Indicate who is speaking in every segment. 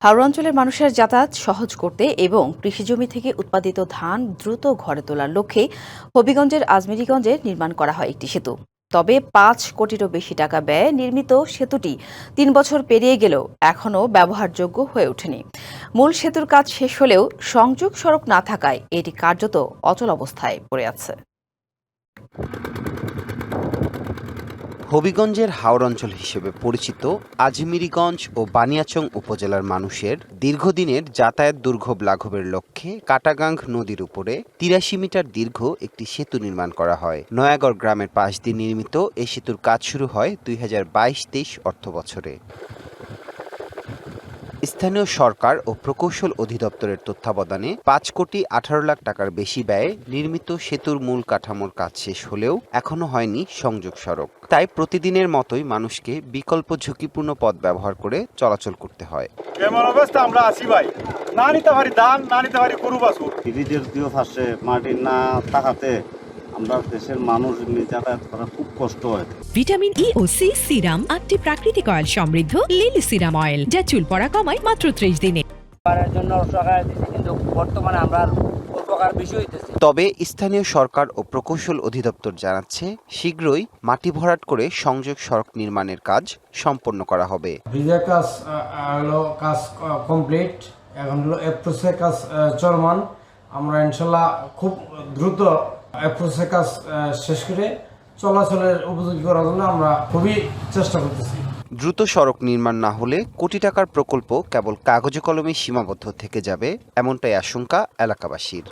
Speaker 1: হাওড় অঞ্চলের মানুষের যাতায়াত সহজ করতে এবং কৃষিজমি থেকে উৎপাদিত ধান দ্রুত ঘরে তোলার লক্ষ্যে হবিগঞ্জের আজমেরীগঞ্জে নির্মাণ করা হয় একটি সেতু। তবে ৫ কোটিরও বেশি টাকা ব্যয়ে নির্মিত সেতুটি ৩ বছর পেরিয়ে গেলেও এখনও ব্যবহারযোগ্য হয়ে ওঠেনি। মূল সেতুর কাজ শেষ হলেও সংযোগ সড়ক না থাকায় এটি কার্যত অচল অবস্থায় পড়ে আছে।
Speaker 2: হবিগঞ্জের হাওর অঞ্চল হিসেবে পরিচিত আজমিরীগঞ্জ ও বানিয়াচং উপজেলার মানুষের দীর্ঘদিনের যাতায়াত দুর্ভোগ লাঘবের লক্ষ্যে কাটাগাং নদীর উপরে ৮৩ মিটার দীর্ঘ একটি সেতু নির্মাণ করা হয়। নয়াগড় গ্রামের পাশ দিয়ে নির্মিত এই সেতুর কাজ শুরু হয় ২০২২-২৩ অর্থবছরে। স্থানীয় সরকার ও প্রকৌশল অধিদপ্তরের তত্ত্বাবধানে ৫ কোটি ১৮ লাখ টাকার বেশি ব্যয়ে নির্মিত সেতুর মূল কাঠামোর কাজ শেষ হলেও এখনো হয়নি সংযোগ সড়ক। তাই প্রতিদিনের মতোই মানুষকে বিকল্প ঝুঁকিপূর্ণ পথ ব্যবহার করে চলাচল করতে হয়।
Speaker 3: এমন অবস্থা আমরা আছি ভাই, না নিতে পারি ধান, না নিতে পারি গরু বাছুর।
Speaker 4: ব্রিজের দুই পাশে মাটি না থাকাতে আমরা দেশের মানুষ যাতায়াত করা খুব কষ্ট হয়।
Speaker 5: ভিটামিন ই ও সি সিরাম ৮টি প্রাকৃতিক অয়েল সমৃদ্ধ লিলি সিরাম অয়েল, যা চুল পড়া কমায় মাত্র ৩০ দিনে।
Speaker 6: জন্য সরকার দিচ্ছে, কিন্তু বর্তমানে আমরা উপকার বেশি হইতেছে।
Speaker 2: তবে স্থানীয় সরকার ও প্রকৌশল অধিদপ্তর জানাচ্ছে শীঘ্রই মাটি ভরাট করে সংযোগ সড়ক নির্মাণের কাজ সম্পন্ন করা হবে।
Speaker 7: ব্রিজের কাজ কমপ্লিট, এখন হলো এপ্রোচের কাজ চলমান। আমরা ইনশাল্লাহ খুব দ্রুত এপ্রোচের কাজ শেষ করে চলাচলের উপযোগী করার জন্য আমরা খুবই চেষ্টা করতেছি।
Speaker 2: দ্রুত সড়ক নির্মাণ না হলে কোটি টাকার প্রকল্প কেবল কাগজে কলমে সীমাবদ্ধ থেকে যাবে, এমনটাই আশঙ্কা এলাকাবাসীর।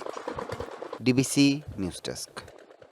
Speaker 2: DBC news desk.